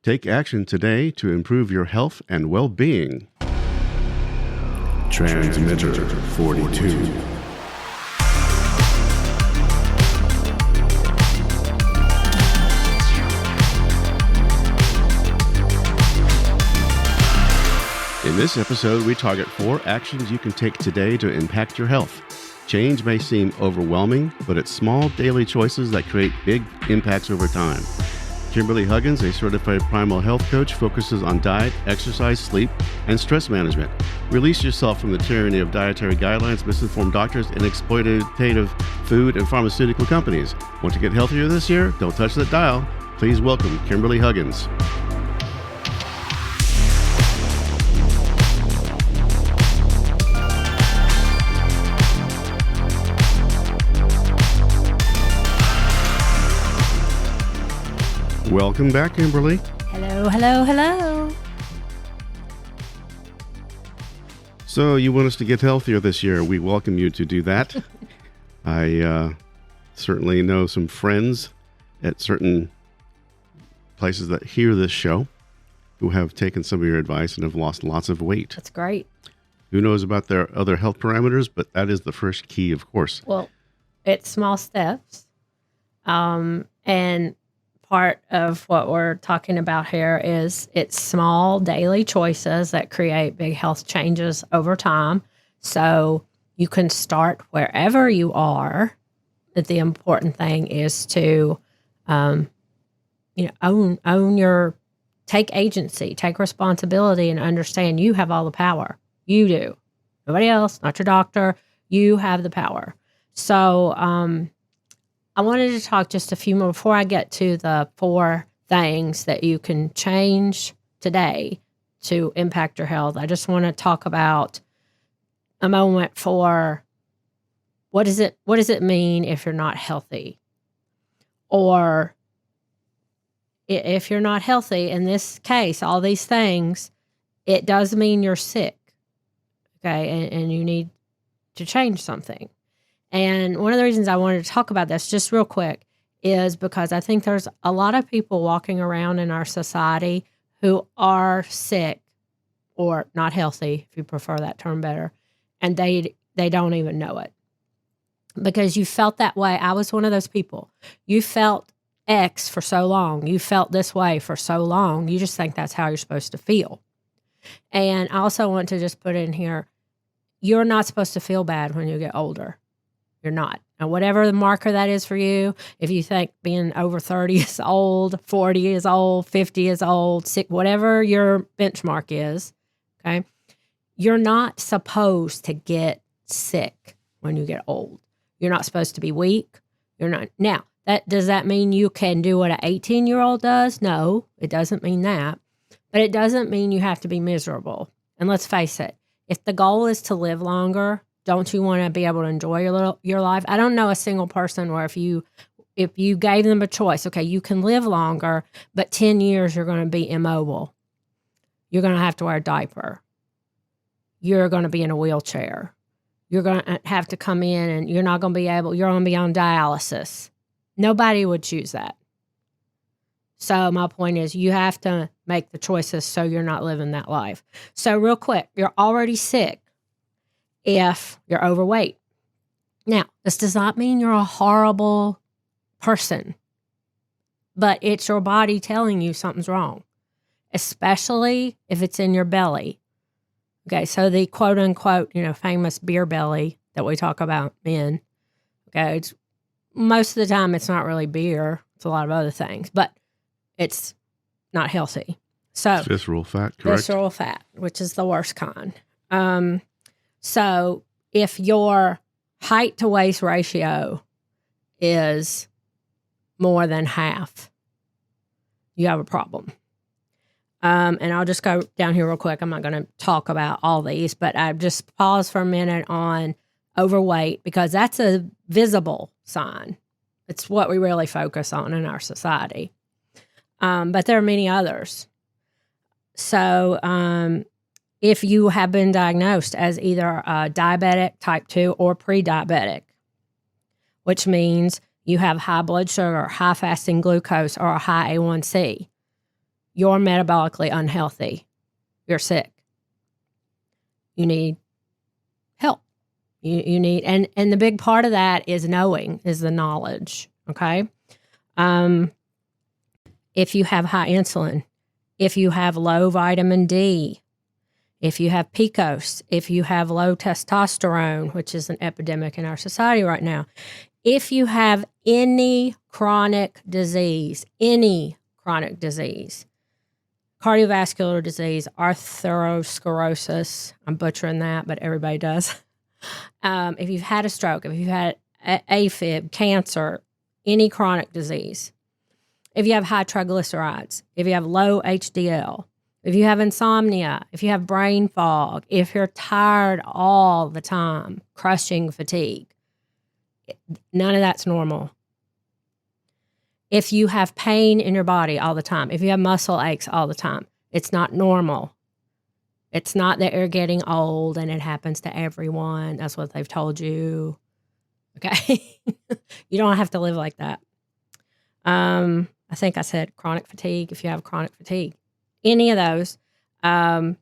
Take action today to improve your health and well-being. Transmitter 42. In this episode, we target 4 actions you can take today to impact your health. Change may seem overwhelming, but it's small daily choices that create big impacts over time. Kimberley Huggins, a certified Primal Health Coach, focuses on diet, exercise, sleep, and stress management. Release yourself from the tyranny of dietary guidelines, misinformed doctors, and exploitative food and pharmaceutical companies. Want to get healthier this year? Don't touch that dial. Please welcome Kimberley Huggins. Welcome back, Kimberley. Hello. So you want us to get healthier this year. We welcome you to do that. I certainly know some friends at certain places that hear this show who have taken some of your advice and have lost lots of weight. That's great. Who knows about their other health parameters, but that is the first key, of course. Well, it's small steps. And part of what we're talking about here is it's small daily choices that create big health changes over time. So you can start wherever you are. But the important thing is to, own take agency, take responsibility, and understand you have all the power. You do. Nobody else, not your doctor. You have the power. So, I wanted to talk just a few more before I get to the 4 things that you can change today to impact your health. I just want to talk about a moment for what does it mean if you're not healthy? Or if you're not healthy, in this case, all these things, it does mean you're sick. Okay, and you need to change something. And one of the reasons I wanted to talk about this just real quick is because I think there's a lot of people walking around in our society who are sick or not healthy, if you prefer that term better, and they don't even know it. Because you felt that way. I was one of those people. You felt X for so long. You felt this way for so long. You just think that's how you're supposed to feel. And I also want to just put in here, you're not supposed to feel bad when you get older. You're not. And whatever the marker that is for you, if you think being over 30 is old, 40 is old, 50 is old, whatever your benchmark is, okay, you're not supposed to get sick when you get old. You're not supposed to be weak. You're not. Now, does that mean you can do what an 18-year-old does? No, it doesn't mean that. But it doesn't mean you have to be miserable. And let's face it, if the goal is to live longer, don't you want to be able to enjoy your life? I don't know a single person where if you gave them a choice, okay, you can live longer, but 10 years you're going to be immobile. You're going to have to wear a diaper. You're going to be in a wheelchair. You're going to have to come in and you're going to be on dialysis. Nobody would choose that. So my point is you have to make the choices so you're not living that life. So real quick, you're already sick if you're overweight. Now, this does not mean you're a horrible person, but it's your body telling you something's wrong, especially if it's in your belly. Okay, so the quote unquote, famous beer belly that we talk about men, okay, most of the time it's not really beer, it's a lot of other things, but it's not healthy. So visceral fat, correct? Visceral fat, which is the worst kind. So if your height to waist ratio is more than half, you have a problem. And I'll just go down here real quick. I'm not going to talk about all these, but I just pause for a minute on overweight because that's a visible sign. It's what we really focus on in our society. But there are many others. So if you have been diagnosed as either diabetic, type 2, or pre-diabetic, which means you have high blood sugar, high fasting glucose, or a high A1C, you're metabolically unhealthy. You're sick. You need help. You need, and the big part of that is knowing, is the knowledge. Okay. If you have high insulin, if you have low vitamin D, if you have PCOS, if you have low testosterone, which is an epidemic in our society right now, if you have any chronic disease, cardiovascular disease, atherosclerosis, I'm butchering that, but everybody does. If you've had a stroke, if you've had AFib, cancer, any chronic disease, if you have high triglycerides, if you have low HDL, if you have insomnia, if you have brain fog, if you're tired all the time, crushing fatigue, none of that's normal. If you have pain in your body all the time, if you have muscle aches all the time, it's not normal. It's not that you're getting old and it happens to everyone. That's what they've told you. Okay? You don't have to live like that. I think I said chronic fatigue, if you have chronic fatigue. Any of those. And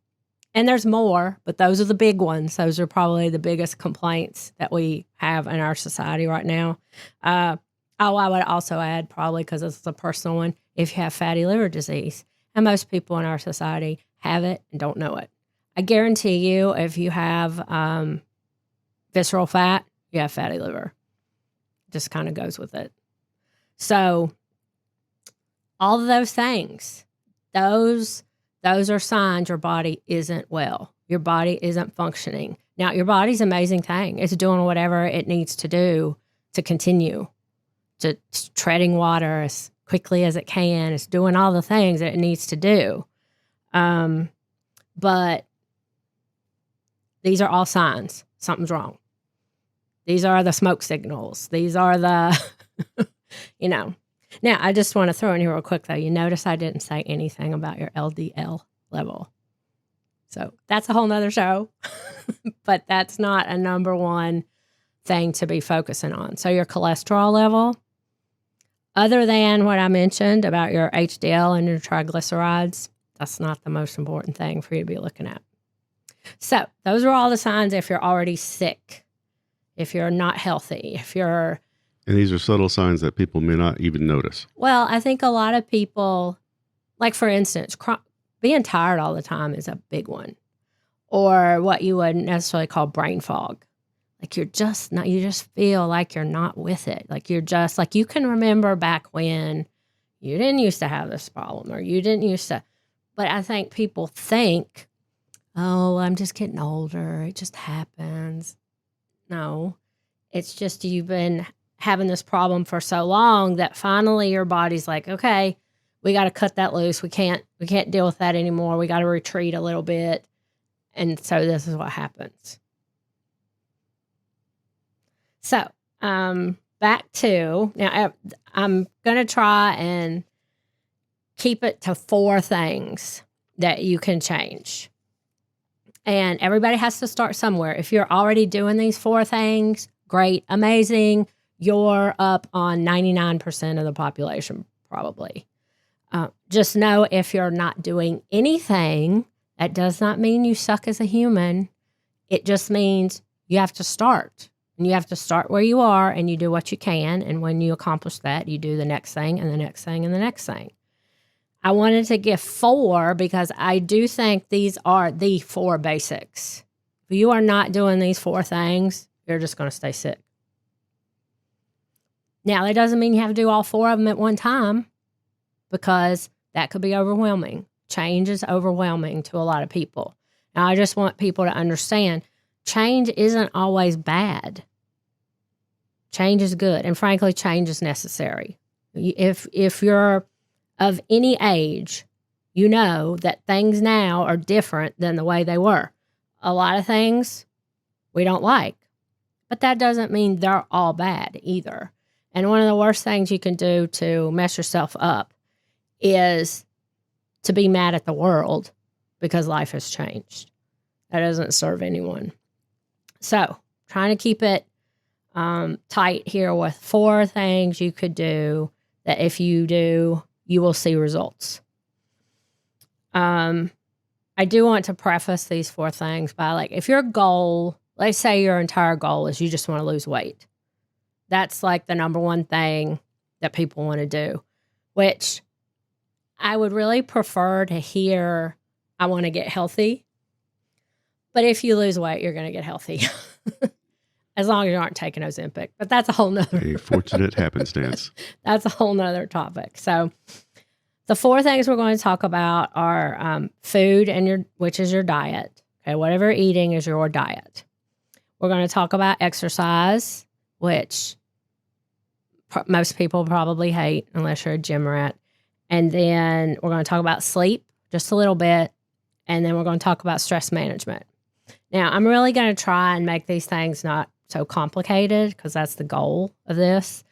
there's more, but those are the big ones. Those are probably the biggest complaints that we have in our society right now. I would also add, probably because it's a personal one, if you have fatty liver disease. And most people in our society have it and don't know it. I guarantee you, if you have visceral fat, you have fatty liver. It just kind of goes with it. So all of those things, those are signs your body isn't well. Your body isn't functioning. Now, your body's an amazing thing. It's doing whatever it needs to do to continue, to treading water as quickly as it can. It's doing all the things that it needs to do. But these are all signs something's wrong. These are the smoke signals. These are the, Now, I just want to throw in here real quick, though. You notice I didn't say anything about your LDL level. So that's a whole nother show, but that's not a number one thing to be focusing on. So your cholesterol level, other than what I mentioned about your HDL and your triglycerides, that's not the most important thing for you to be looking at. So those are all the signs if you're already sick, if you're not healthy, if you're... And these are subtle signs that people may not even notice. Well, I think a lot of people, like for instance, being tired all the time is a big one. Or what you wouldn't necessarily call brain fog. Like you just feel like you're not with it. Like you're just, like you can remember back when you didn't used to have this problem or you didn't used to. But I think people think, oh, I'm just getting older. It just happens. No, it's just you've been having this problem for so long that finally your body's like, okay, we got to cut that loose. We can't deal with that anymore. We got to retreat a little bit. And so this is what happens. So, back to, now I'm going to try and keep it to 4 things that you can change. And everybody has to start somewhere. If you're already doing these 4 things, great, amazing. You're up on 99% of the population, probably. Just know if you're not doing anything, that does not mean you suck as a human. It just means you have to start. And you have to start where you are and you do what you can. And when you accomplish that, you do the next thing and the next thing and the next thing. I wanted to give 4 because I do think these are the 4 basics. If you are not doing these 4 things, you're just going to stay sick. Now, that doesn't mean you have to do all 4 of them at one time because that could be overwhelming. Change is overwhelming to a lot of people. Now, I just want people to understand change isn't always bad. Change is good. And frankly, change is necessary. If you're of any age, you know that things now are different than the way they were. A lot of things we don't like, but that doesn't mean they're all bad either. And one of the worst things you can do to mess yourself up is to be mad at the world because life has changed. That doesn't serve anyone. So, trying to keep it tight here with 4 things you could do that if you do, you will see results. I do want to preface these 4 things by like, if your goal, let's say your entire goal is you just want to lose weight. That's like the number one thing that people want to do, which I would really prefer to hear, I want to get healthy. But if you lose weight, you're going to get healthy. As long as you aren't taking Ozempic. But that's a whole nother. A fortunate happenstance. That's a whole nother topic. So the 4 things we're going to talk about are food and which is your diet. Okay, whatever you're eating is your diet. We're going to talk about exercise, which most people probably hate unless you're a gym rat. And then we're going to talk about sleep just a little bit. And then we're going to talk about stress management. Now, I'm really going to try and make these things not so complicated because that's the goal of this.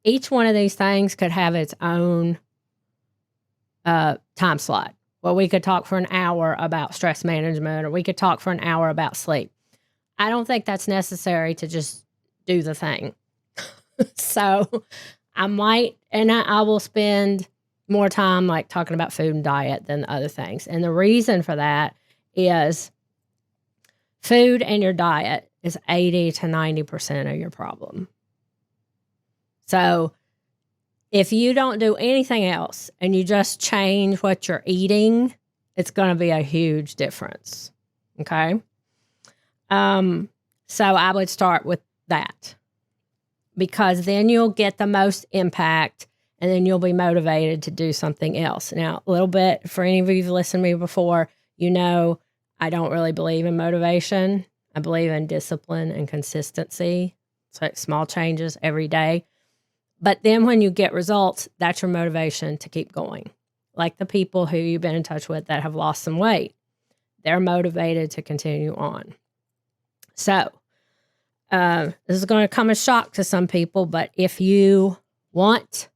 Each one of these things could have its own time slot. Well, we could talk for an hour about stress management, or we could talk for an hour about sleep. I don't think that's necessary to just do the thing. So I might, and I will spend more time like talking about food and diet than the other things. And the reason for that is food and your diet is 80 to 90% of your problem. So if you don't do anything else and you just change what you're eating, it's going to be a huge difference. Okay. So I would start with that because then you'll get the most impact and then you'll be motivated to do something else. Now, a little bit for any of you who've listened to me before, you know, I don't really believe in motivation. I believe in discipline and consistency. So small changes every day. But then when you get results, that's your motivation to keep going. Like the people who you've been in touch with that have lost some weight, they're motivated to continue on. So this is going to come as a shock to some people, but if you want,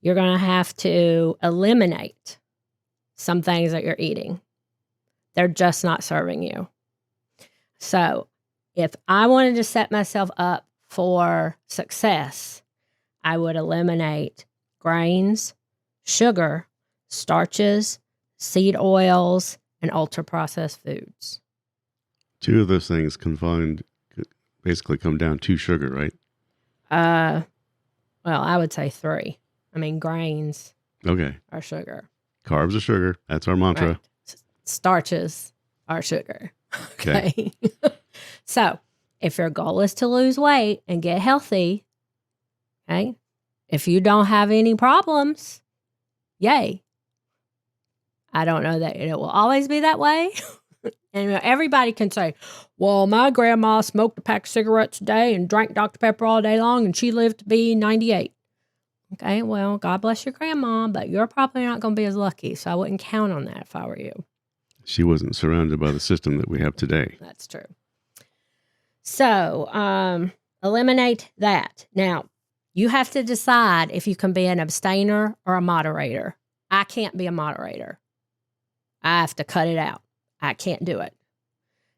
you're going to have to eliminate some things that you're eating. They're just not serving you. So if I wanted to set myself up for success, I would eliminate grains, sugar, starches, seed oils, and ultra-processed foods. 2 of those things combined basically come down to sugar, right? Well, I would say 3. I mean, grains are sugar. Carbs are sugar. That's our mantra. Right. Starches are sugar. Okay. So if your goal is to lose weight and get healthy, okay, if you don't have any problems, yay. I don't know that it will always be that way. And everybody can say, well, my grandma smoked a pack of cigarettes a day and drank Dr. Pepper all day long and she lived to be 98. Okay, well, God bless your grandma, but you're probably not going to be as lucky. So I wouldn't count on that if I were you. She wasn't surrounded by the system that we have today. That's true. So eliminate that. Now, you have to decide if you can be an abstainer or a moderator. I can't be a moderator. I have to cut it out. I can't do it.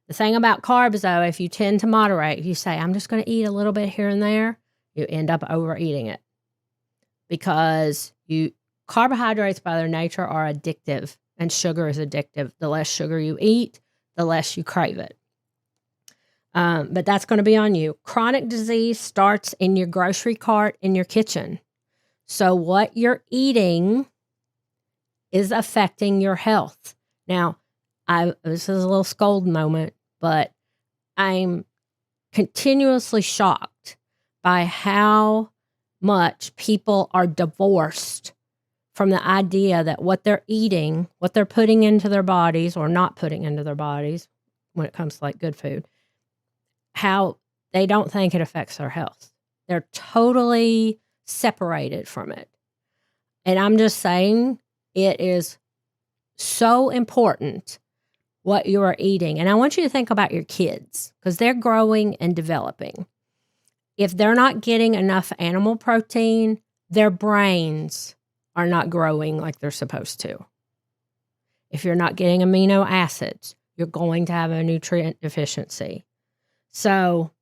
The thing about carbs, though, if you tend to moderate, if you say, I'm just going to eat a little bit here and there, you end up overeating it. Because carbohydrates by their nature are addictive, and sugar is addictive. The less sugar you eat, the less you crave it. But that's going to be on you. Chronic disease starts in your grocery cart in your kitchen. So what you're eating is affecting your health. Now, this is a little scold moment, but I'm continuously shocked by how much people are divorced from the idea that what they're eating, what they're putting into their bodies or not putting into their bodies when it comes to like good food, how they don't think it affects their health. They're totally separated from it. And I'm just saying it is so important what you are eating. And I want you to think about your kids because they're growing and developing. If they're not getting enough animal protein, their brains are not growing like they're supposed to. If you're not getting amino acids, you're going to have a nutrient deficiency. So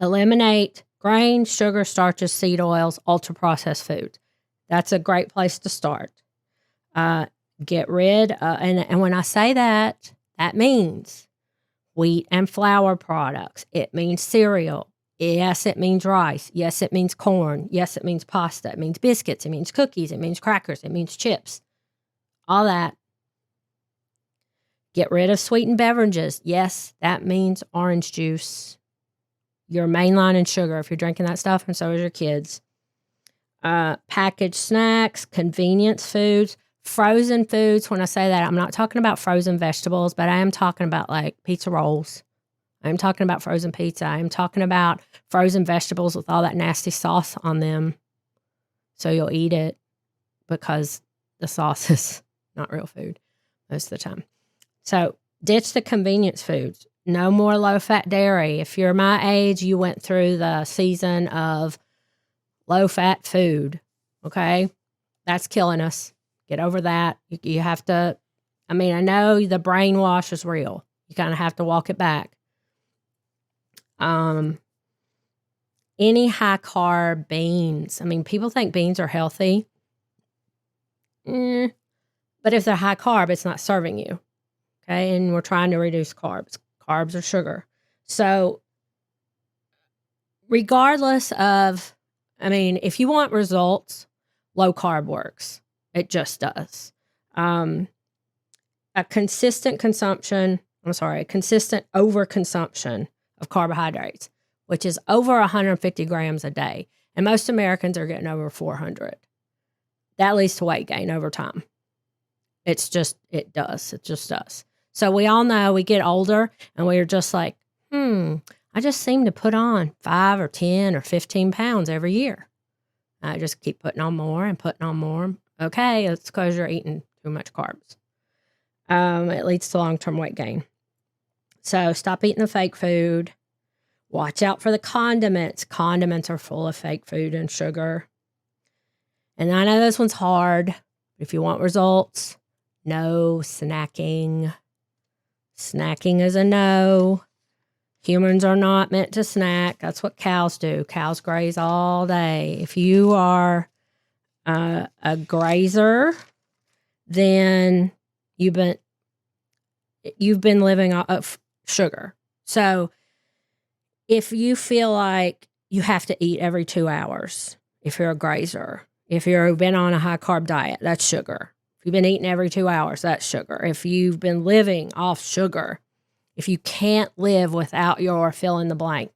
eliminate grains, sugar, starches, seed oils, ultra-processed foods. That's a great place to start. Get rid of, and when I say that, that means wheat and flour products. It means cereal. Yes, it means rice. Yes, it means corn. Yes, it means pasta. It means biscuits. It means cookies. It means crackers. It means chips. All that. Get rid of sweetened beverages. Yes, that means orange juice. Your mainline and sugar if you're drinking that stuff, and so is your kids. Packaged snacks, convenience foods, frozen foods. When I say that, I'm not talking about frozen vegetables, but I am talking about like pizza rolls. I'm talking about frozen pizza. I'm talking about frozen vegetables with all that nasty sauce on them. So you'll eat it because the sauce is not real food most of the time. So ditch the convenience foods. No more low-fat dairy. If you're my age, you went through the season of low-fat food, okay? That's killing us. Get over that. You have to, I mean, I know the brainwash is real. You kind of have to walk it back. Any high-carb beans. I mean, people think beans are healthy. But if they're high-carb, it's not serving you, okay? And we're trying to reduce carbs. Carbs are sugar. So regardless of, I mean, if you want results, low carb works. It just does. A consistent overconsumption of carbohydrates, which is over 150 grams a day. And most Americans are getting over 400. That leads to weight gain over time. It just does. So we all know we get older and we're just like, I just seem to put on 5 or 10 or 15 pounds every year. I just keep putting on more and putting on more. Okay, it's because you're eating too much carbs. It leads to long-term weight gain. So stop eating the fake food. Watch out for the condiments. Condiments are full of fake food and sugar. And I know this one's hard. If you want results, no snacking. Snacking is a no. Humans are not meant to snack. That's what cows do. Cows graze all day. If you are a grazer, then you've been living off sugar. So if you feel like you have to eat every 2 hours, if you're a grazer, if you've been on a high carb diet, that's sugar. If you've been eating every 2 hours, that's sugar. If you've been living off sugar, if you can't live without your fill in the blank,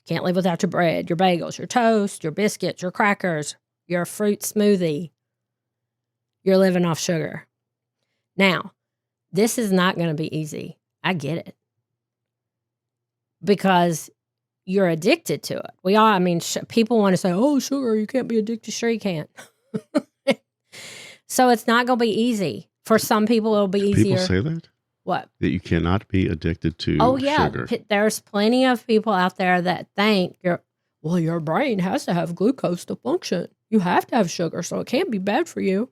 can't live without your bread, your bagels, your toast, your biscuits, your crackers, your fruit smoothie, you're living off sugar. Now, this is not going to be easy. I get it. Because you're addicted to it. We are, I mean, people want to say, oh, sugar, you can't be addicted. Sure, you can't. So it's not going to be easy. For some people, it'll be easier. People say that? What? That you cannot be addicted to sugar. There's plenty of people out there that think, your brain has to have glucose to function. You have to have sugar, so it can't be bad for you.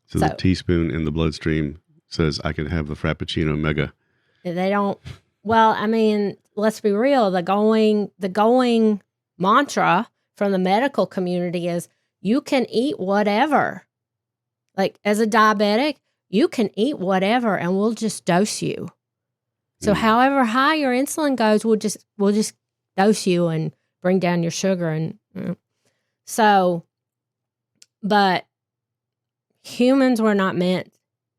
So the teaspoon in the bloodstream says, I can have the Frappuccino Mega. They don't. Well, I mean, let's be real. The going mantra from the medical community is you can eat whatever. Like as a diabetic, you can eat whatever and we'll just dose you. So however high your insulin goes, we'll just dose you and bring down your sugar. And so, but humans were not meant,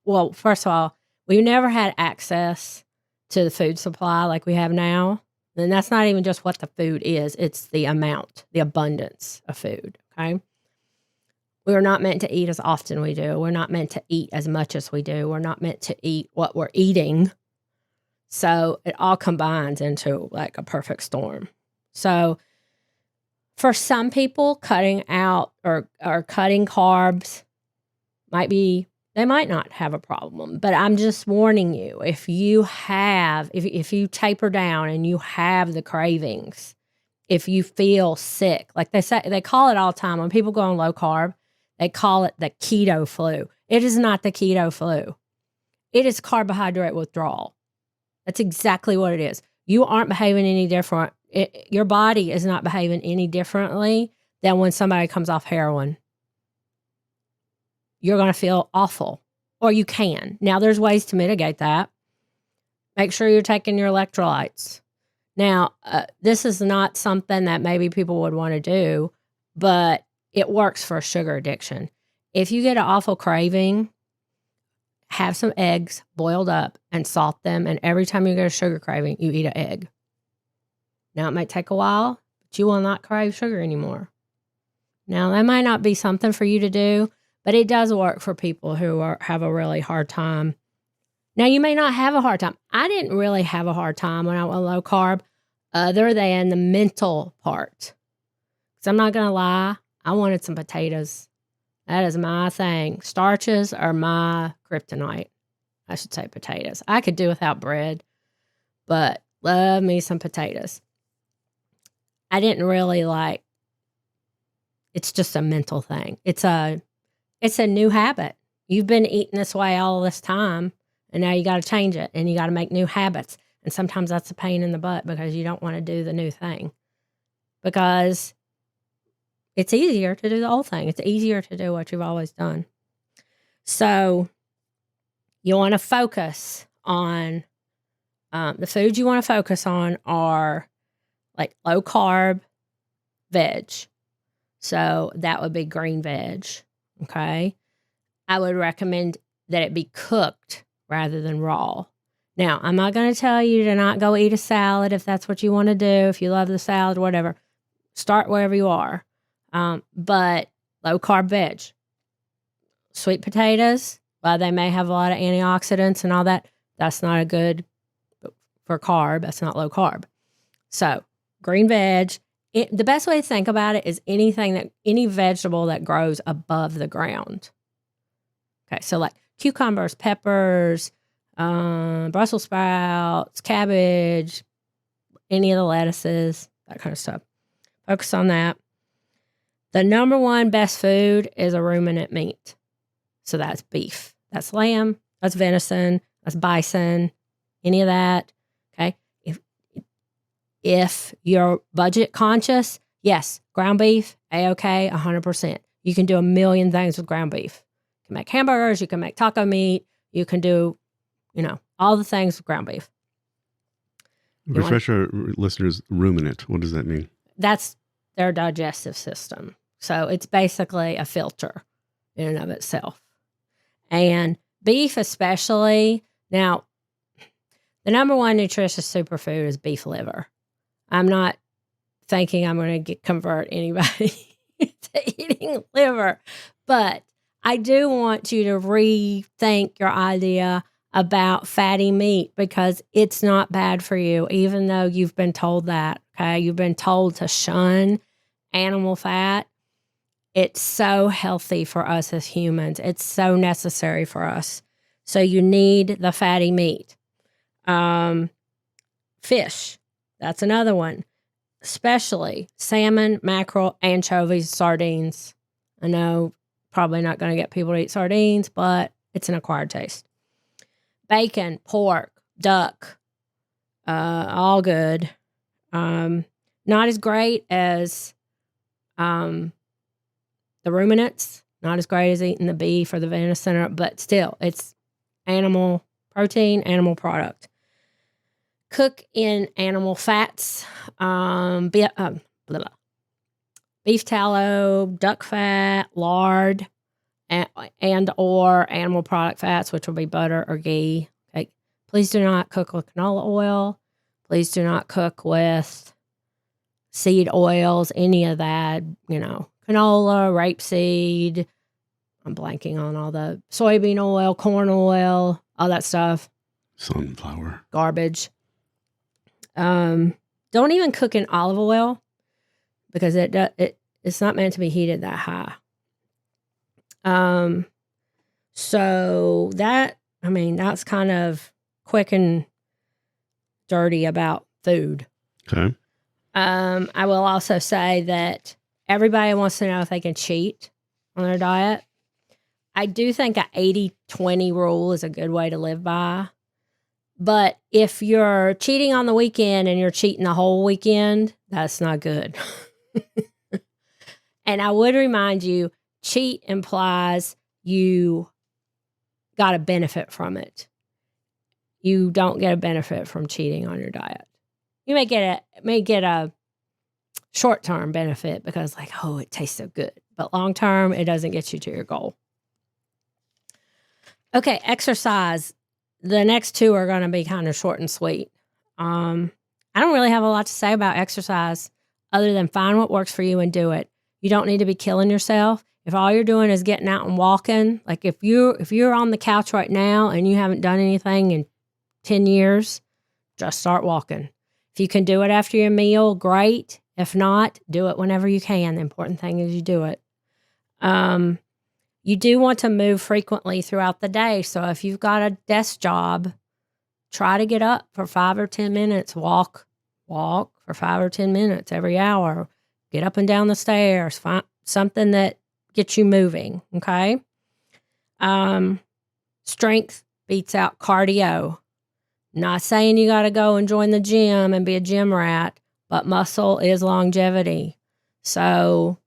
well, first of all, we never had access to the food supply like we have now. And that's not even just what the food is. It's the amount, the abundance of food, okay? We were not meant to eat as often we do. We're not meant to eat as much as we do. We're not meant to eat what we're eating. So it all combines into like a perfect storm. So for some people, cutting out or cutting carbs they might not have a problem, but I'm just warning you, if you taper down and you have the cravings, if you feel sick, like they call it all the time when people go on low carb, they call it the keto flu. It is not the keto flu. It is carbohydrate withdrawal. That's exactly what it is. You aren't behaving any different. Your body is not behaving any differently than when somebody comes off heroin. you're going to feel awful, or you can. Now, there's ways to mitigate that. Make sure you're taking your electrolytes. Now, this is not something that maybe people would want to do, but it works for sugar addiction. If you get an awful craving, have some eggs boiled up and salt them. And every time you get a sugar craving, you eat an egg. Now, it might take a while, but you will not crave sugar anymore. Now, that might not be something for you to do, but it does work for people who have a really hard time. Now, you may not have a hard time. I didn't really have a hard time when I went low carb, other than the mental part. Because I'm not going to lie, I wanted some potatoes. That is my thing. Starches are my kryptonite. I should say potatoes. I could do without bread, but love me some potatoes. I didn't really it's just a mental thing. It's a new habit. You've been eating this way all this time, and now you got to change it, and you got to make new habits. And sometimes that's a pain in the butt because you don't want to do the new thing, because it's easier to do the old thing. It's easier to do what you've always done. So you want to focus on the foods you want to focus on are like low carb veg. So that would be green veg. Okay. I would recommend that it be cooked rather than raw. Now, I'm not going to tell you to not go eat a salad if that's what you want to do. If you love the salad, whatever, start wherever you are. But low carb veg, sweet potatoes, while they may have a lot of antioxidants and all that, that's not a good for carb. That's not low carb. So green veg, the best way to think about it is any vegetable that grows above the ground. Okay. So like cucumbers, peppers, Brussels sprouts, cabbage, any of the lettuces, that kind of stuff. Focus on that. The number one best food is a ruminant meat. So that's beef. That's lamb. That's venison. That's bison. Any of that. Okay. If you're budget conscious, yes, ground beef, A-OK, 100%. You can do a million things with ground beef. You can make hamburgers. You can make taco meat. You can do, all the things with ground beef. Refresh our listeners, ruminant. What does that mean? That's their digestive system. So it's basically a filter in and of itself. And beef especially. Now, the number one nutritious superfood is beef liver. I'm not thinking I'm going to convert anybody to eating liver, but I do want you to rethink your idea about fatty meat, because it's not bad for you, even though you've been told that, okay? You've been told to shun animal fat. It's so healthy for us as humans. It's so necessary for us. So you need the fatty meat. Fish, that's another one, especially salmon, mackerel, anchovies, sardines. I know probably not going to get people to eat sardines, but it's an acquired taste. Bacon, pork, duck, all good. Not as great as the ruminants, not as great as eating the beef or the venison, but still, it's animal protein, animal product. Cook in animal fats, beef tallow, duck fat, lard, and or animal product fats, which will be butter or ghee. Okay. Please do not cook with canola oil. Please do not cook with seed oils, any of that, canola, rapeseed. I'm blanking on all the soybean oil, corn oil, all that stuff. Sunflower. Garbage. Don't even cook in olive oil, because it's not meant to be heated that high. So that's kind of quick and dirty about food. Okay. I will also say that everybody wants to know if they can cheat on their diet. I do think a 80-20 rule is a good way to live by. But if you're cheating on the weekend and you're cheating the whole weekend, that's not good. And I would remind you, cheat implies you got a benefit from it. You don't get a benefit from cheating on your diet. You may get a short-term benefit because like, oh, it tastes so good. But long-term, it doesn't get you to your goal. Okay, exercise. The next two are going to be kind of short and sweet. I don't really have a lot to say about exercise other than find what works for you and do it. You don't need to be killing yourself. If all you're doing is getting out and walking, like if you're on the couch right now and you haven't done anything in 10 years, just start walking. If you can do it after your meal, great. If not, do it whenever you can. The important thing is you do it. You do want to move frequently throughout the day. So if you've got a desk job, try to get up for 5 or 10 minutes. Walk for 5 or 10 minutes every hour. Get up and down the stairs. Find something that gets you moving, okay? Strength beats out cardio. Not saying you got to go and join the gym and be a gym rat, but muscle is longevity. So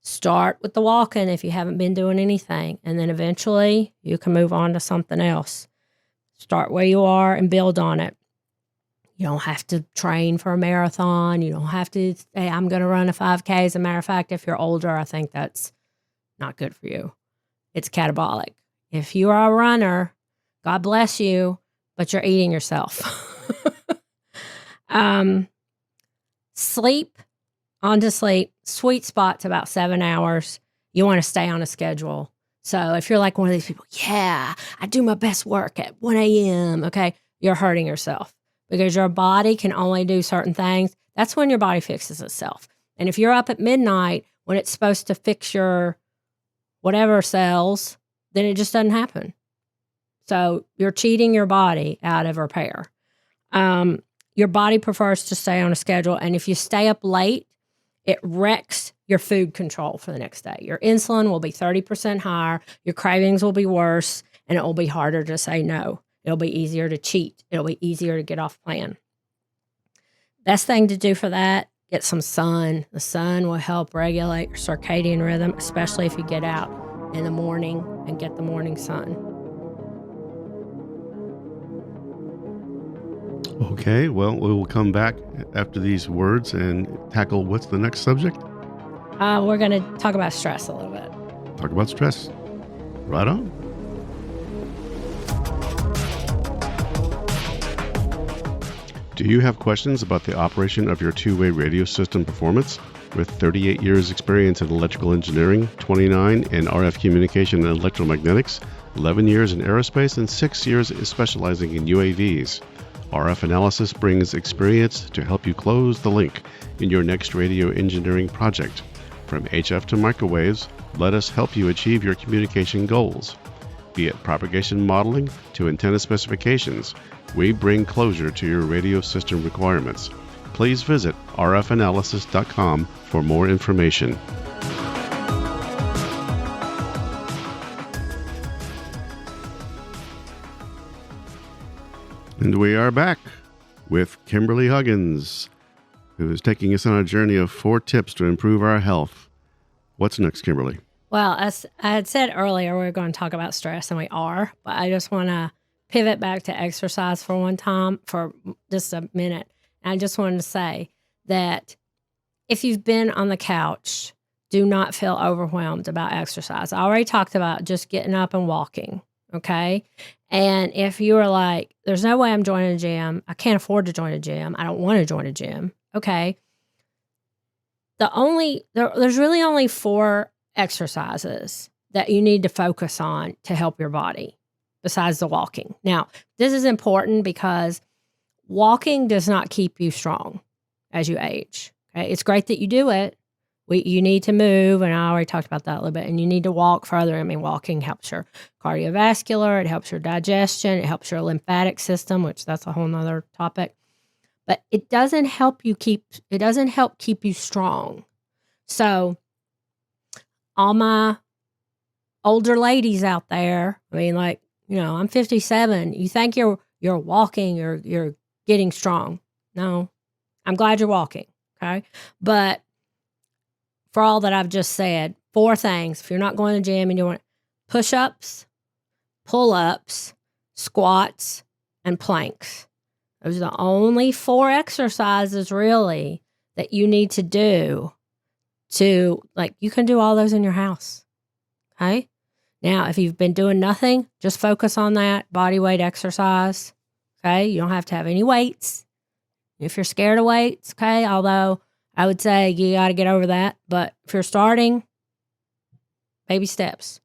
start with the walking if you haven't been doing anything, and then eventually you can move on to something else. Start where you are and build on it. You don't have to train for a marathon. You don't have to say, I'm going to run a 5K. As a matter of fact, if you're older, I think that's not good for you. It's catabolic. If you are a runner, God bless you, but you're eating yourself. Sleep, sweet spot's about 7 hours. You want to stay on a schedule. So if you're like one of these people, yeah, I do my best work at 1 a.m., okay, you're hurting yourself because your body can only do certain things. That's when your body fixes itself. And if you're up at midnight when it's supposed to fix your whatever cells, then it just doesn't happen. So you're cheating your body out of repair. Your body prefers to stay on a schedule. And if you stay up late, it wrecks your food control for the next day. Your insulin will be 30% higher. Your cravings will be worse, and it will be harder to say no. It'll be easier to cheat. It'll be easier to get off plan. Best thing to do for that, get some sun. The sun will help regulate your circadian rhythm, especially if you get out in the morning and get the morning sun. Okay, well, we will come back after these words and tackle what's the next subject. We're going to talk about stress a little bit. Talk about stress. Right on. Do you have questions about the operation of your two-way radio system performance? With 38 years experience in electrical engineering, 29 in RF communication and electromagnetics, 11 years in aerospace, and 6 years specializing in UAVs. RF Analysis brings experience to help you close the link in your next radio engineering project. From HF to microwaves, let us help you achieve your communication goals. Be it propagation modeling to antenna specifications, we bring closure to your radio system requirements. Please visit rfanalysis.com for more information. And we are back with Kimberley Huggins, who is taking us on a journey of 4 tips to improve our health. What's next, Kimberley? Well, as I had said earlier, we're going to talk about stress, and we are, but I just want to pivot back to exercise for just a minute. And I just wanted to say that if you've been on the couch, do not feel overwhelmed about exercise. I already talked about just getting up and walking, okay? And if you are like, there's no way I'm joining a gym, I can't afford to join a gym, I don't want to join a gym, okay? There's really only 4 exercises that you need to focus on to help your body besides the walking. Now, this is important because walking does not keep you strong as you age. Okay? It's great that you do it. You need to move, and I already talked about that a little bit, and you need to walk further. I mean, walking helps your cardiovascular, it helps your digestion, it helps your lymphatic system, which that's a whole nother topic. But it doesn't help keep you strong. So all my older ladies out there, I mean, like, you know, I'm 57. You think you're walking, you're getting strong. No, I'm glad you're walking. Okay. But for all that I've just said, 4 things. If you're not going to the gym and you want, push-ups, pull-ups, squats, and planks. Those are the only 4 exercises really that you need to do you can do all those in your house. Okay? Now, if you've been doing nothing, just focus on that body weight exercise. Okay? You don't have to have any weights. If you're scared of weights, okay, although I would say you got to get over that. But if you're starting, baby steps.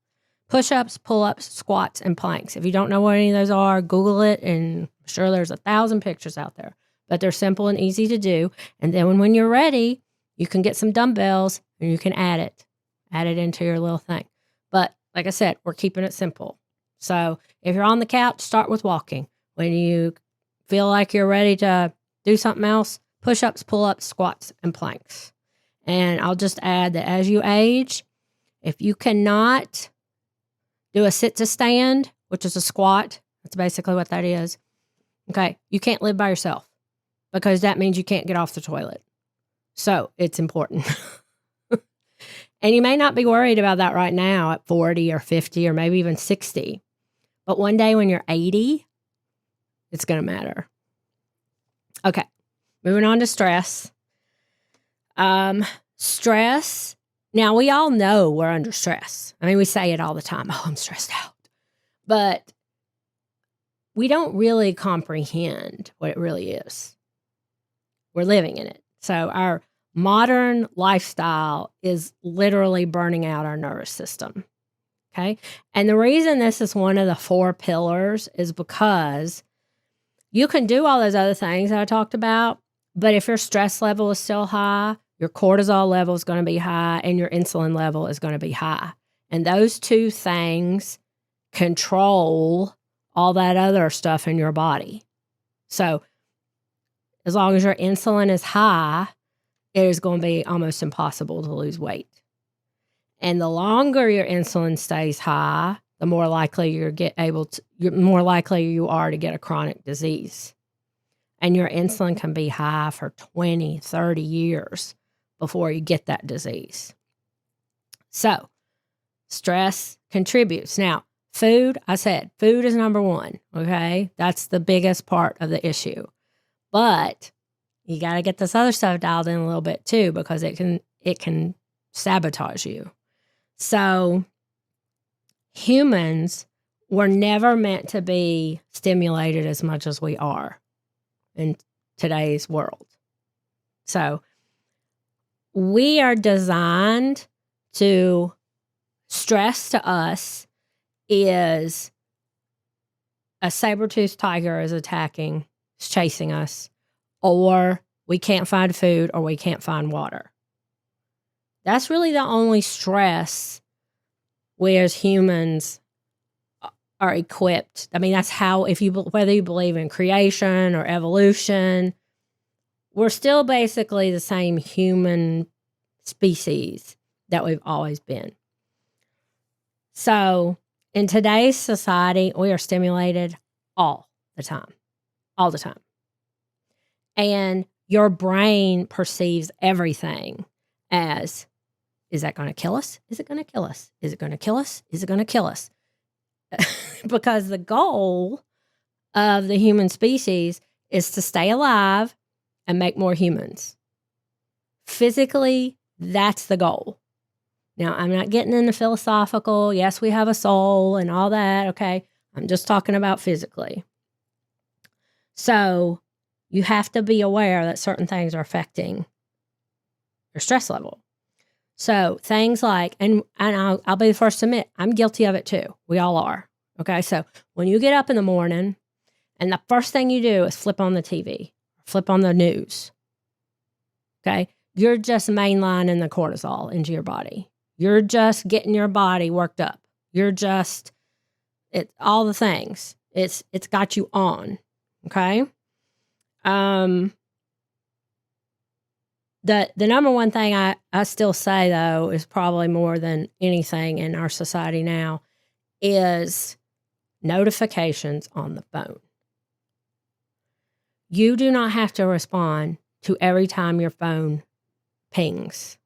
Push-ups, pull-ups, squats, and planks. If you don't know what any of those are, Google it, and I'm sure there's 1,000 pictures out there. But they're simple and easy to do. And then when you're ready, you can get some dumbbells and you can add it into your little thing. But like I said, we're keeping it simple. So if you're on the couch, start with walking. When you feel like you're ready to do something else, push-ups, pull-ups, squats, and planks. And I'll just add that as you age, if you cannot do a sit to stand, which is a squat, that's basically what that is. Okay, you can't live by yourself because that means you can't get off the toilet. So it's important. And you may not be worried about that right now at 40 or 50 or maybe even 60. But one day when you're 80, it's going to matter. Okay, moving on to stress. Stress. Now, we all know we're under stress. I mean, we say it all the time. Oh, I'm stressed out. But we don't really comprehend what it really is. We're living in it. So our modern lifestyle is literally burning out our nervous system. Okay? And the reason this is one of the 4 pillars is because you can do all those other things that I talked about, but if your stress level is still high, your cortisol level is going to be high and your insulin level is going to be high. And those 2 things control all that other stuff in your body. So as long as your insulin is high, it is going to be almost impossible to lose weight. And the longer your insulin stays high, the more likely you are to get a chronic disease. And your insulin can be high for 20, 30 years before you get that disease. So, stress contributes. Now, food, I said, food is number 1, okay? That's the biggest part of the issue. But you got to get this other stuff dialed in a little bit too, because it can sabotage you. So, humans were never meant to be stimulated as much as we are in today's world. So, we are designed to stress to us is a saber-toothed tiger is attacking, is chasing us, or we can't find food or we can't find water. That's really the only stress we as humans are equipped. I mean, that's how, whether you believe in creation or evolution, we're still basically the same human species that we've always been. So in today's society, we are stimulated all the time. And your brain perceives everything as, is that going to kill us? Is it going to kill us? Is it going to kill us? Is it going to kill us? Because the goal of the human species is to stay alive and make more humans. Physically, that's the goal. Now, I'm not getting into philosophical. Yes, we have a soul and all that. Okay. I'm just talking about physically. So you have to be aware that certain things are affecting your stress level. So things like, and I'll be the first to admit, I'm guilty of it too. We all are. Okay. So when you get up in the morning and the first thing you do is flip on the TV, flip on the news. Okay. You're just mainlining the cortisol into your body. You're just getting your body worked up. You're just, all the things. It's got you on. Okay. The number one thing I still say though is probably more than anything in our society now is notifications on the phone. You do not have to respond to every time your phone pings.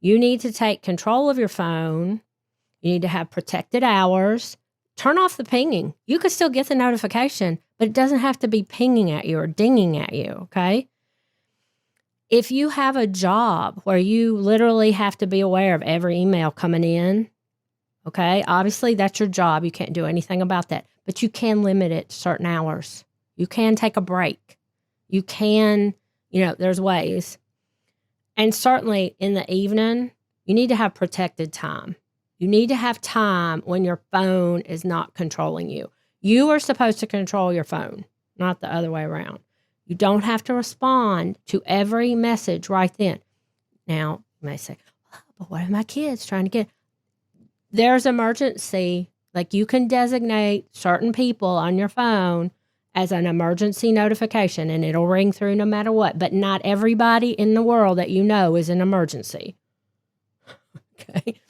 You need to take control of your phone. You need to have protected hours. Turn off the pinging. You could still get the notification, but it doesn't have to be pinging at you or dinging at you, okay? If you have a job where you literally have to be aware of every email coming in, okay, obviously that's your job. You can't do anything about that, but you can limit it to certain hours. You can take a break. You can, there's ways. And certainly in the evening, you need to have protected time. You need to have time when your phone is not controlling you. You are supposed to control your phone, not the other way around. You don't have to respond to every message right then. Now, you may say, but what are my kids trying to get? There's emergency. Like you can designate certain people on your phone as an emergency notification and it'll ring through no matter what. But not everybody in the world that you know is an emergency. Okay.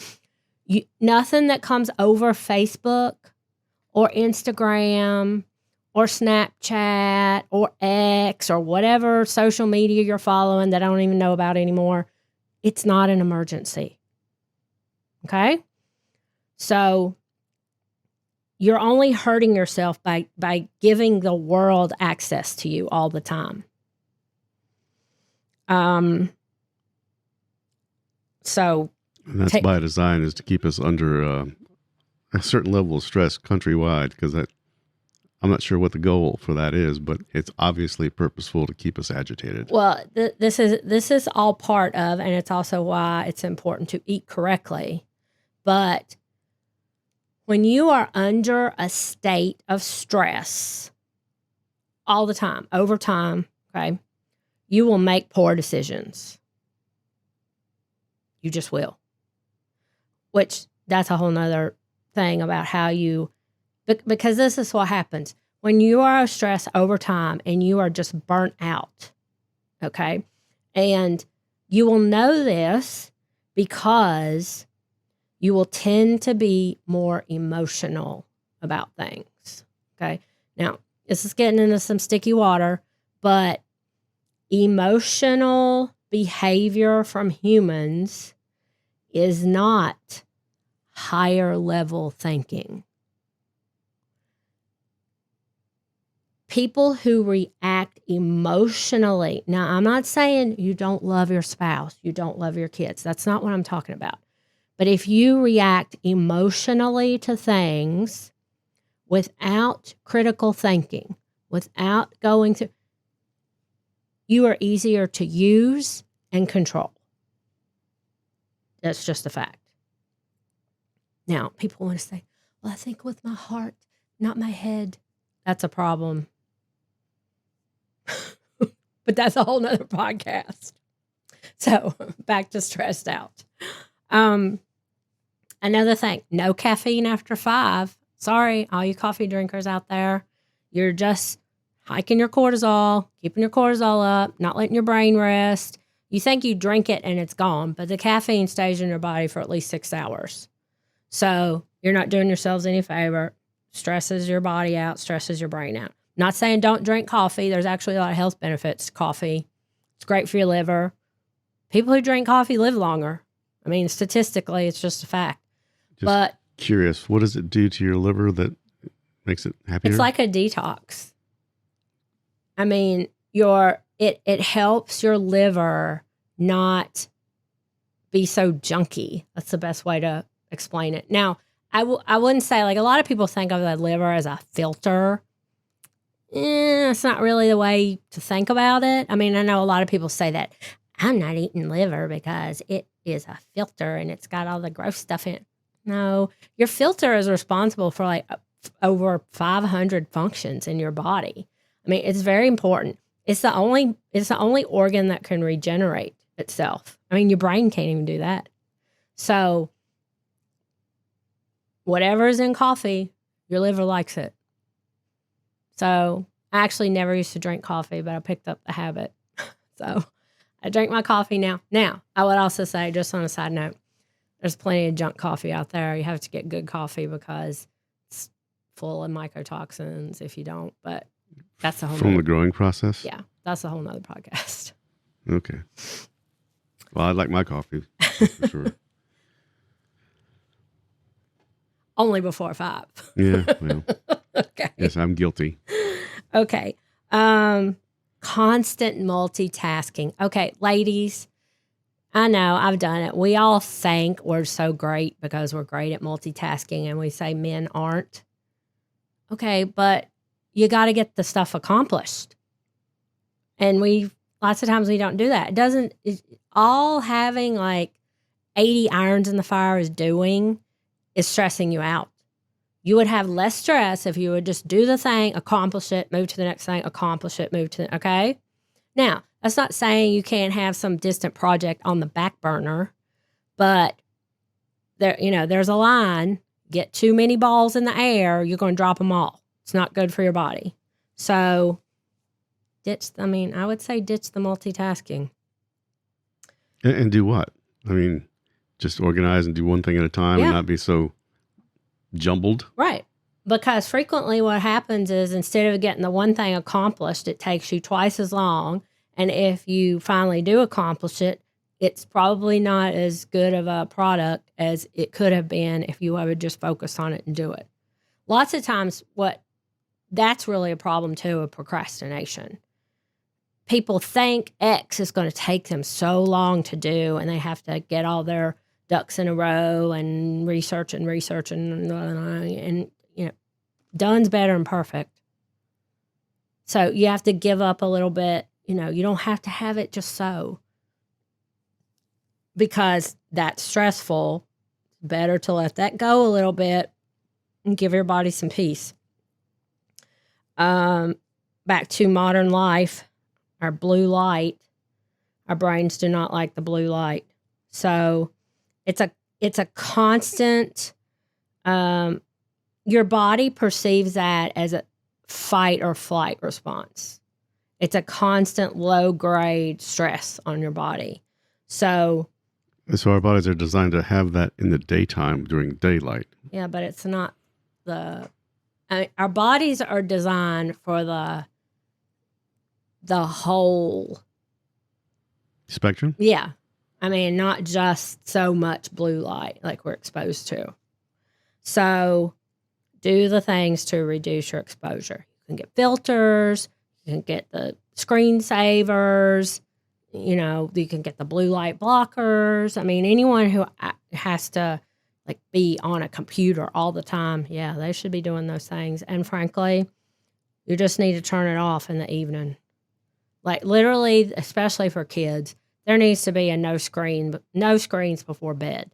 Nothing that comes over Facebook or Instagram or Snapchat or X or whatever social media you're following that I don't even know about anymore, it's not an emergency. Okay? So you're only hurting yourself by giving the world access to you all the time. And that's by design, is to keep us under a certain level of stress countrywide, because I'm not sure what the goal for that is, but it's obviously purposeful to keep us agitated. Well, this is all part of, and it's also why it's important to eat correctly. But when you are under a state of stress all the time, over time, okay, you will make poor decisions. You just will. Which that's a whole nother thing about how you, because this is what happens when you are stressed over time and you are just burnt out. Okay. And you will know this because you will tend to be more emotional about things. Okay. Now, this is getting into some sticky water, but emotional behavior from humans is not higher level thinking. People who react emotionally. Now, I'm not saying you don't love your spouse, you don't love your kids. That's not what I'm talking about. But if you react emotionally to things without critical thinking, without going through, you are easier to use and control. That's just a fact. Now, people want to say, well, I think with my heart, not my head. That's a problem. But that's a whole nother podcast. So back to stressed out. Another thing, no caffeine after 5. Sorry, all you coffee drinkers out there. You're just hiking your cortisol, keeping your cortisol up, not letting your brain rest. You think you drink it and it's gone, but the caffeine stays in your body for at least 6 hours. So you're not doing yourselves any favor. Stresses your body out, stresses your brain out. Not saying don't drink coffee. There's actually a lot of health benefits to coffee. It's great for your liver. People who drink coffee live longer. I mean, statistically, it's just a fact. But curious, what does it do to your liver that makes it happier? It's like a detox. I mean, it helps your liver not be so junky. That's the best way to explain it. Now, I wouldn't say, like, a lot of people think of the liver as a filter. It's not really the way to think about it. I mean, I know a lot of people say that. I'm not eating liver because it is a filter and it's got all the gross stuff in it. No, your filter is responsible for like over 500 functions in your body. I mean, it's very important. It's the only organ that can regenerate itself. I mean, your brain can't even do that. So whatever is in coffee, your liver likes it. So I actually never used to drink coffee, but I picked up the habit. So I drink my coffee now. Now, I would also say, just on a side note, there's plenty of junk coffee out there. You have to get good coffee because it's full of mycotoxins if you don't. But that's a whole From the growing process? Yeah, that's a whole nother podcast. Okay. Well, I like my coffee, for sure. only before 5. Yeah. Well, Okay. yes, I'm guilty. Okay. Constant multitasking. Okay, ladies, I know I've done it. We all think we're so great because we're great at multitasking, and we say men aren't. Okay, but you got to get the stuff accomplished. And lots of times we don't do that. All having like 80 irons in the fire is stressing you out. You would have less stress if you would just do the thing, accomplish it, move to the next thing, accomplish it, okay? Now, that's not saying you can't have some distant project on the back burner, but there's a line. Get too many balls in the air, you're going to drop them all. It's not good for your body. So I would say ditch the multitasking. And do what? I mean, just organize and do one thing at a time and not be so jumbled. Right. Because frequently what happens is instead of getting the one thing accomplished, it takes you twice as long. And if you finally do accomplish it, it's probably not as good of a product as it could have been if you would just focus on it and do it. Lots of times that's really a problem too, of procrastination. People think X is going to take them so long to do, and they have to get all their ducks in a row and research and done's better than perfect. So you have to give up a little bit. You don't have to have it just so, because that's stressful. Better to let that go a little bit and give your body some peace. Back to modern life, our blue light, our brains do not like the blue light. So it's a constant, your body perceives that as a fight or flight response. It's a constant low grade stress on your body. So our bodies are designed to have that in the daytime during daylight. Yeah, but it's not our bodies are designed for the whole spectrum. Yeah. I mean, not just so much blue light like we're exposed to. So do the things to reduce your exposure. You can get filters, you can get the screensavers, you can get the blue light blockers. I mean, anyone who has to be on a computer all the time, they should be doing those things. And frankly, you just need to turn it off in the evening. Literally, especially for kids, there needs to be a no screens before bed,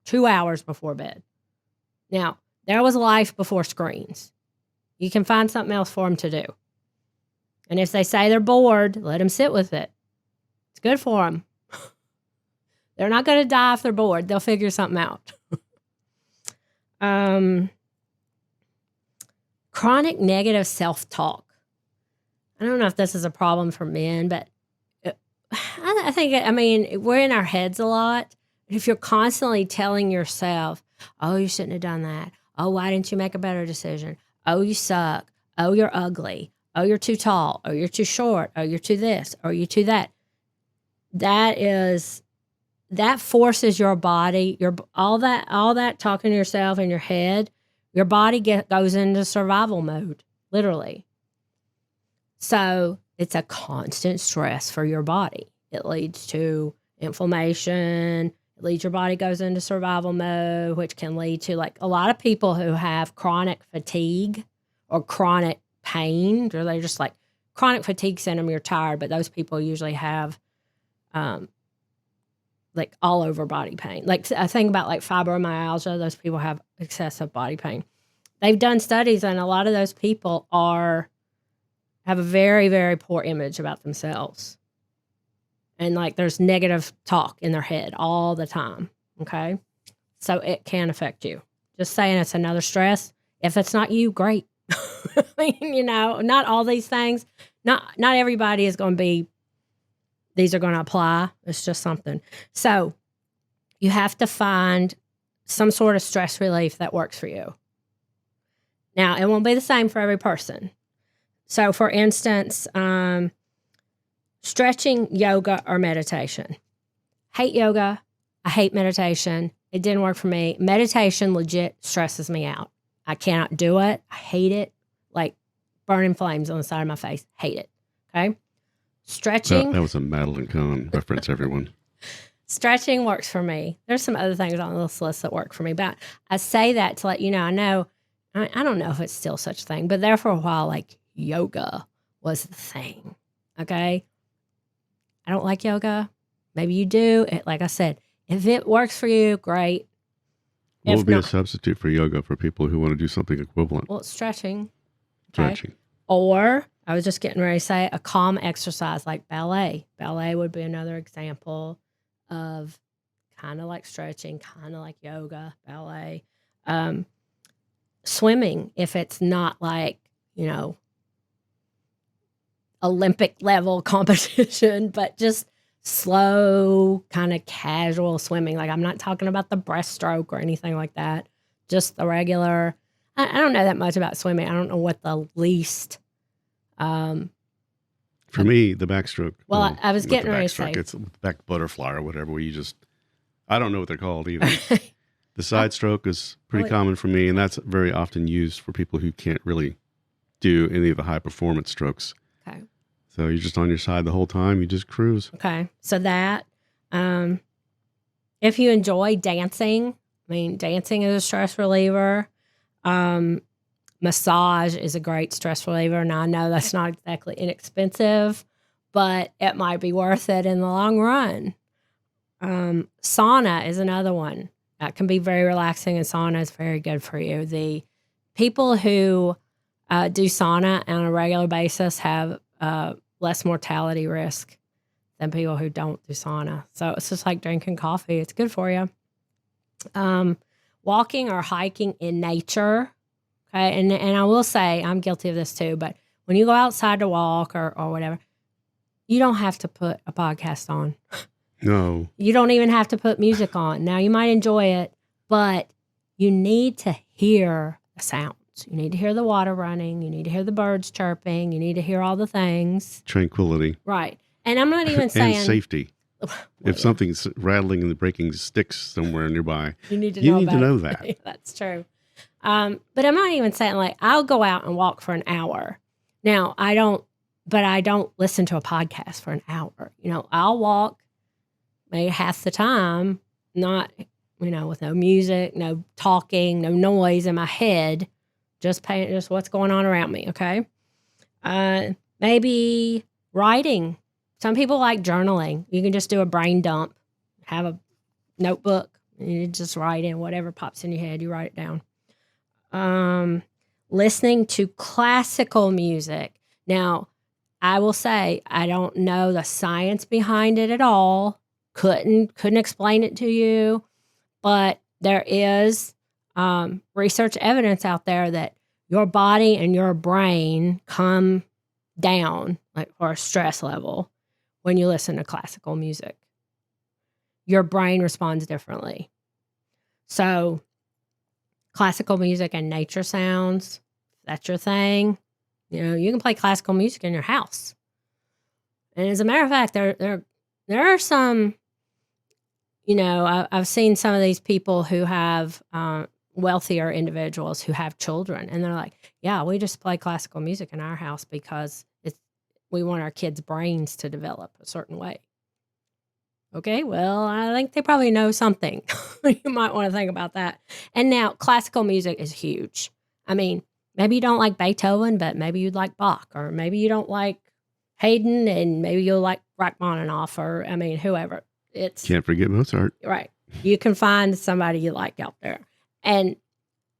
2 hours before bed. Now, there was life before screens. You can find something else for them to do. And if they say they're bored, let them sit with it. It's good for them. They're not going to die if they're bored. They'll figure something out. Chronic negative self-talk. I don't know if this is a problem for men, but I think, we're in our heads a lot. If you're constantly telling yourself, oh, you shouldn't have done that. Oh, why didn't you make a better decision? Oh, you suck. Oh, you're ugly. Oh, you're too tall. Oh, you're too short. Oh, you're too this. Oh, you're too that. That forces your body, all that talking to yourself in your head, your body goes into survival mode, literally. So it's a constant stress for your body. It leads to inflammation. It leads your body goes into survival mode, which can lead to a lot of people who have chronic fatigue or chronic pain, or they're just chronic fatigue syndrome, you're tired, but those people usually have all over body pain. I think about fibromyalgia, those people have excessive body pain. They've done studies, and a lot of those people have a very, very poor image about themselves. And there's negative talk in their head all the time. Okay. So it can affect you. Just saying it's another stress. If it's not you, great. Not all these things. Not everybody is going to be, these are going to apply. It's just something. So you have to find some sort of stress relief that works for you. Now, it won't be the same for every person. So, for instance, stretching, yoga, or meditation. Hate yoga. I hate meditation. It didn't work for me. Meditation legit stresses me out. I cannot do it. I hate it. Like burning flames on the side of my face. Hate it. Okay. Stretching. That was a Madeline Kahn reference, everyone. Stretching works for me. There's some other things on this list that work for me, but I say that to let you know, I don't know if it's still such a thing, but there for a while, like yoga was the thing. Okay. I don't like yoga. Maybe you do. Like I said, if it works for you, great. What would be a substitute for yoga for people who want to do something equivalent? Well, it's stretching. Okay? Stretching. Or I was just getting ready to say a calm exercise like ballet. Ballet would be another example of kind of like stretching, kind of like yoga, ballet. Swimming, if it's not like, Olympic level competition, but just slow, kind of casual swimming. Like I'm not talking about the breaststroke or anything like that. Just the regular. I don't know that much about swimming. I don't know what the least. For me, the backstroke. Well, I was getting ready to say. It's back butterfly or whatever, where you just, I don't know what they're called either. The side stroke is pretty common for me, and that's very often used for people who can't really do any of the high performance strokes. Okay. So you're just on your side the whole time. You just cruise. Okay. So that, if you enjoy dancing, dancing is a stress reliever. Massage is a great stress reliever. Now I know that's not exactly inexpensive, but it might be worth it in the long run. Sauna is another one. That can be very relaxing, and sauna is very good for you. The people who do sauna on a regular basis have less mortality risk than people who don't do sauna. So it's just like drinking coffee. It's good for you. Walking or hiking in nature. Okay. And I will say I'm guilty of this too, but when you go outside to walk or whatever, you don't have to put a podcast on. No. You don't even have to put music on. Now you might enjoy it, but you need to hear the sounds. You need to hear the water running. You need to hear the birds chirping. You need to hear all the things. Tranquility. Right. And I'm not even saying. And safety. If something's rattling and breaking sticks somewhere nearby, you need to know that. That's true. But I'm not even saying like I'll go out and walk for an hour. Now I don't listen to a podcast for an hour. I'll walk maybe half the time, not, with no music, no talking, no noise in my head, just what's going on around me. Okay. Maybe writing. Some people like journaling. You can just do a brain dump, have a notebook, and you just write in whatever pops in your head. You write it down. Listening to classical music. Now, I will say I don't know the science behind it at all. Couldn't explain it to you, but there is research evidence out there that your body and your brain come down like for a stress level when you listen to classical music. Your brain responds differently. So classical music and nature sounds, that's your thing. You can play classical music in your house. And as a matter of fact, there are some, I've seen some of these people who have wealthier individuals who have children, and they're like, yeah, we just play classical music in our house because we want our kids' brains to develop a certain way. Okay, well, I think they probably know something. You might want to think about that. And now classical music is huge. Maybe you don't like Beethoven, but maybe you'd like Bach, or maybe you don't like Haydn, and maybe you'll like Rachmaninoff, or whoever. Can't forget Mozart. Right. You can find somebody you like out there. And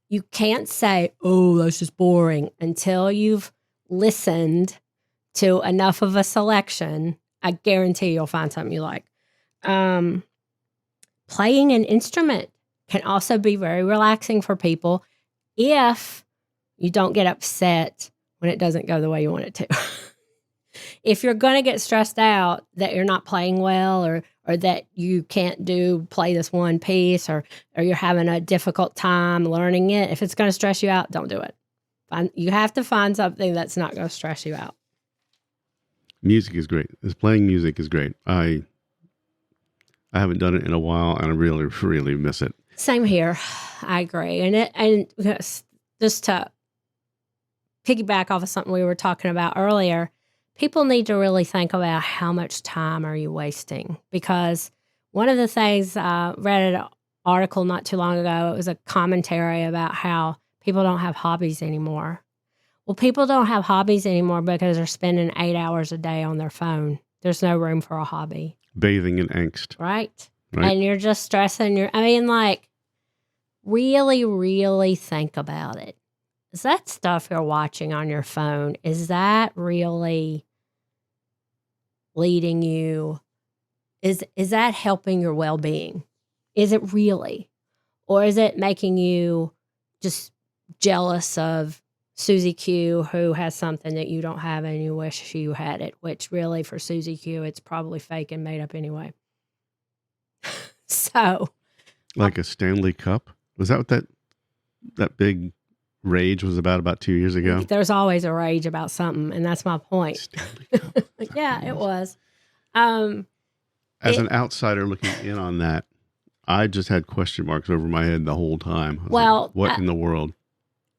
you can't say, oh, that's just boring, until you've listened to enough of a selection. I guarantee you'll find something you like. Playing an instrument can also be very relaxing for people if you don't get upset when it doesn't go the way you want it to. If you're going to get stressed out that you're not playing well, or that you can't play this one piece, or you're having a difficult time learning it, if it's going to stress you out, don't do it. You have to find something that's not going to stress you out. Music is great. Playing music is great. I haven't done it in a while, and I really, really miss it. Same here. I agree. And just to piggyback off of something we were talking about earlier, people need to really think about how much time are you wasting? Because one of the things I read an article not too long ago, it was a commentary about how people don't have hobbies anymore. Well, people don't have hobbies anymore because they're spending 8 hours a day on their phone. There's no room for a hobby. Bathing in angst. Right? Right. And you're just stressing really, really think about it. Is that stuff you're watching on your phone, is that really leading you? Is that helping your well-being? Is it really? Or is it making you just jealous of Susie Q, who has something that you don't have and you wish you had it, which really for Susie Q, it's probably fake and made up anyway. So. Like a Stanley Cup? Was that what that big rage was about 2 years ago? There's always a rage about something, and that's my point. Stanley Cup. Yeah, it was. As an outsider looking in on that, I just had question marks over my head the whole time. What in the world?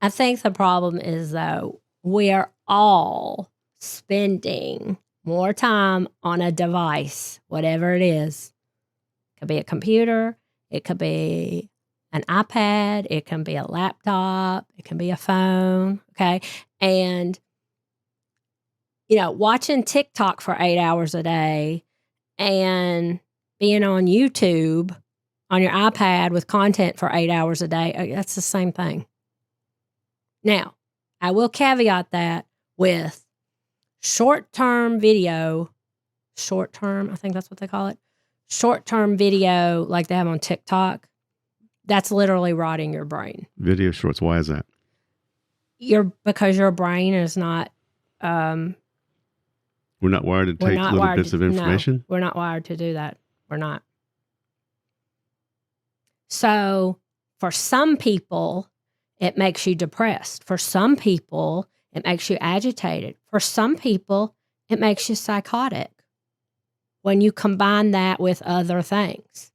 I think the problem is, though, we are all spending more time on a device, whatever it is. It could be a computer. It could be an iPad. It can be a laptop. It can be a phone. Okay. And, watching TikTok for 8 hours a day and being on YouTube on your iPad with content for 8 hours a day, that's the same thing. Now, I will caveat that with short-term video, I think that's what they call it, short-term video like they have on TikTok, that's literally rotting your brain. Video shorts, why is that? Because your brain is not... we're not wired to take little bits of information? No, we're not wired to do that. We're not. So, for some people, it makes you depressed. For some people, it makes you agitated. For some people, it makes you psychotic when you combine that with other things.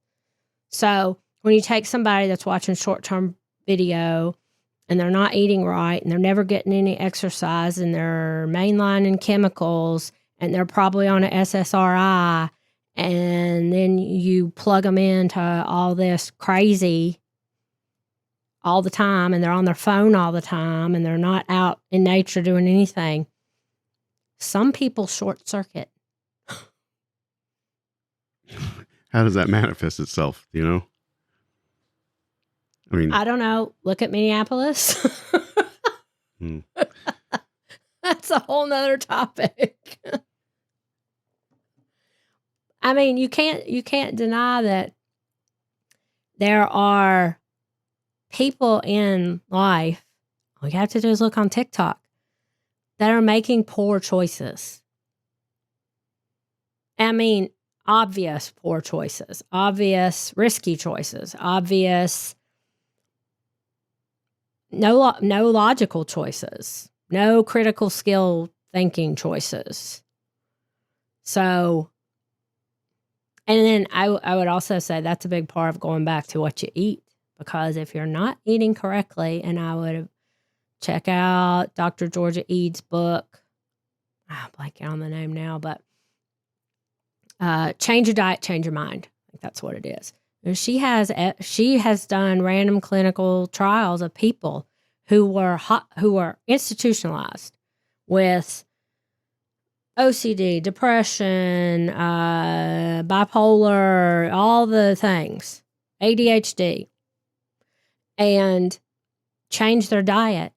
So when you take somebody that's watching short-term video and they're not eating right and they're never getting any exercise and they're mainlining chemicals and they're probably on an SSRI, and then you plug them into all this crazy all the time, and they're on their phone all the time, and they're not out in nature doing anything. Some people short circuit. How does that manifest itself? I mean, I don't know. Look at Minneapolis. That's a whole nother topic. I mean, you can't deny that there are people in life, all you have to do is look on TikTok, that are making poor choices. I mean, obvious poor choices, obvious risky choices, obvious no logical choices, no critical skill thinking choices. So, and then I would also say that's a big part of going back to what you eat. Because if you're not eating correctly, and I would check out Dr. Georgia Eads' book, I'm blanking on the name now, but Change Your Diet, Change Your Mind. I think that's what it is. And she has done random clinical trials of people who were institutionalized with OCD, depression, bipolar, all the things, ADHD. And change their diet,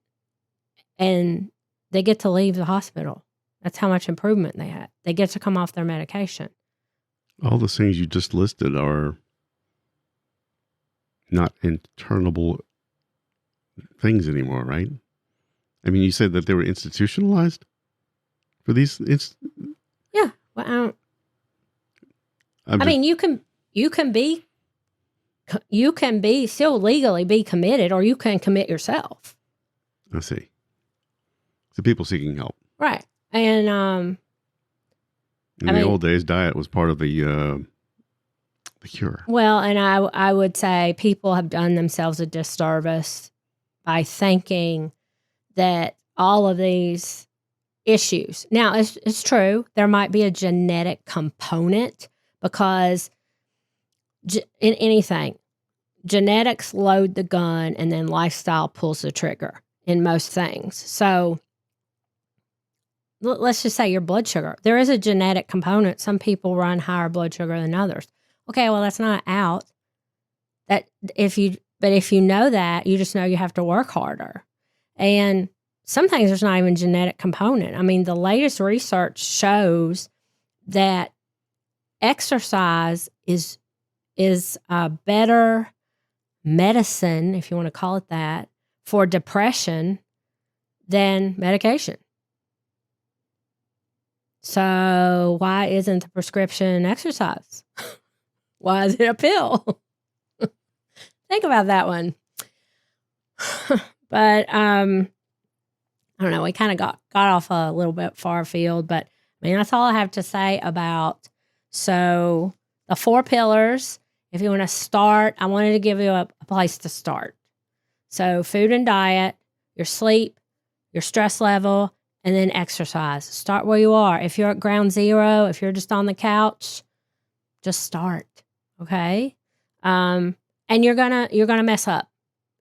and they get to leave the hospital. That's how much improvement they had. They get to come off their medication. All the things you just listed are not internal things anymore, right? I mean, you said that they were institutionalized for these. Yeah. Well, I mean, you can be still legally be committed, or you can commit yourself. I see. So people seeking help. Right. And in the old days, diet was part of the the cure. Well, and I would say people have done themselves a disservice by thinking that all of these issues. Now, it's true. There might be a genetic component because in anything, genetics load the gun and then lifestyle pulls the trigger in most things. So let's just say your blood sugar. There is a genetic component. Some people run higher blood sugar than others. Okay, well, that's not out. But if you know that, you just know you have to work harder. And some things there's not even a genetic component. I mean, the latest research shows that exercise is a better medicine, if you want to call it that, for depression than medication. So why isn't the prescription exercise? Why is it a pill? Think about that one. But I don't know. We kind of got off a little bit far field, but I mean, that's all I have to say about. So the 4 pillars, if you want to start, I wanted to give you a place to start. So food and diet, your sleep, your stress level, and then exercise. Start where you are. If you're at ground zero, if you're just on the couch, just start. Okay. And you're gonna mess up.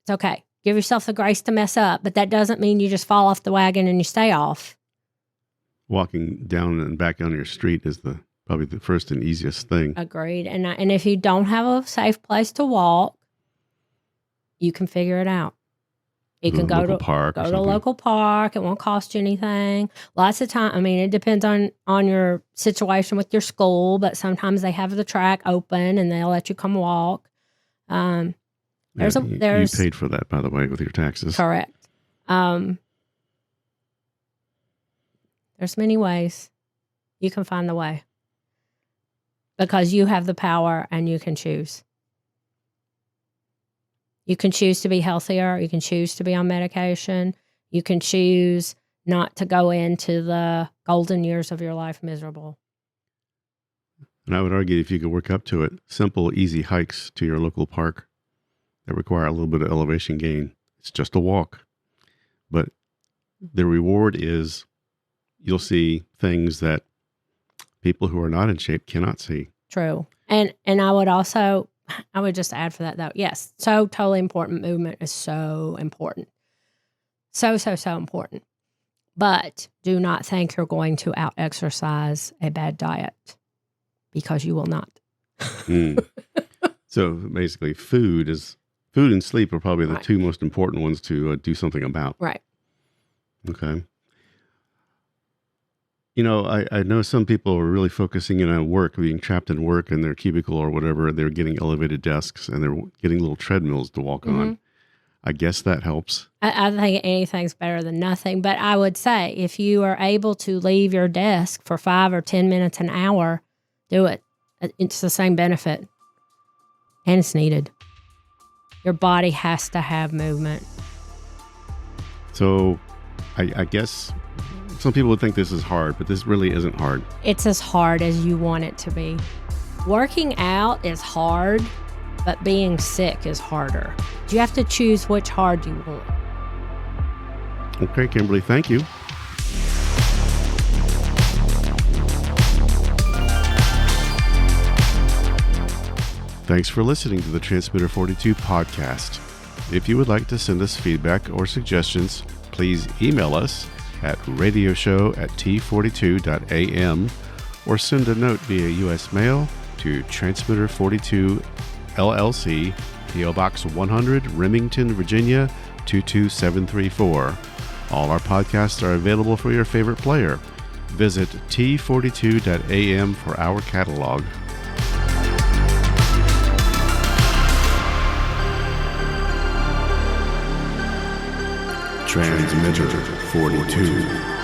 It's okay. Give yourself the grace to mess up, but that doesn't mean you just fall off the wagon and you stay off. Walking down and back on your street is probably the first and easiest thing. Agreed. And if you don't have a safe place to walk, you can figure it out. You can go to a local park. It won't cost you anything. Lots of time. I mean, it depends on your situation with your school, but sometimes they have the track open and they'll let you come walk. You paid for that, by the way, with your taxes. Correct. There's many ways. You can find the way because you have the power and you can choose. You can choose to be healthier. You can choose to be on medication. You can choose not to go into the golden years of your life miserable. And I would argue if you could work up to it, simple, easy hikes to your local park that require a little bit of elevation gain. It's just a walk. But the reward is you'll see things that people who are not in shape cannot see. True. And I would just add for that though. Yes. So totally important. Movement is so important. So important. But do not think you're going to out exercise a bad diet because you will not. So basically food and sleep are probably the two most important ones to do something about. Right. Okay. You know, I know some people are really focusing in on work, being trapped in work in their cubicle or whatever. They're getting elevated desks and they're getting little treadmills to walk on. I guess that helps. I think anything's better than nothing. But I would say if you are able to leave your desk for 5 or 10 minutes, an hour, do it. It's the same benefit. And it's needed. Your body has to have movement. So I guess some people would think this is hard, but this really isn't hard. It's as hard as you want it to be. Working out is hard, but being sick is harder. You have to choose which hard you want. Okay, Kimberly, thank you. Thanks for listening to the Transmitter 42 podcast. If you would like to send us feedback or suggestions, please email us at radioshow@t42.am or send a note via U.S. mail to Transmitter 42 LLC, P.O. Box 100, Remington, Virginia 22734. All our podcasts are available for your favorite player. Visit t42.am for our catalog. Transmitter 42.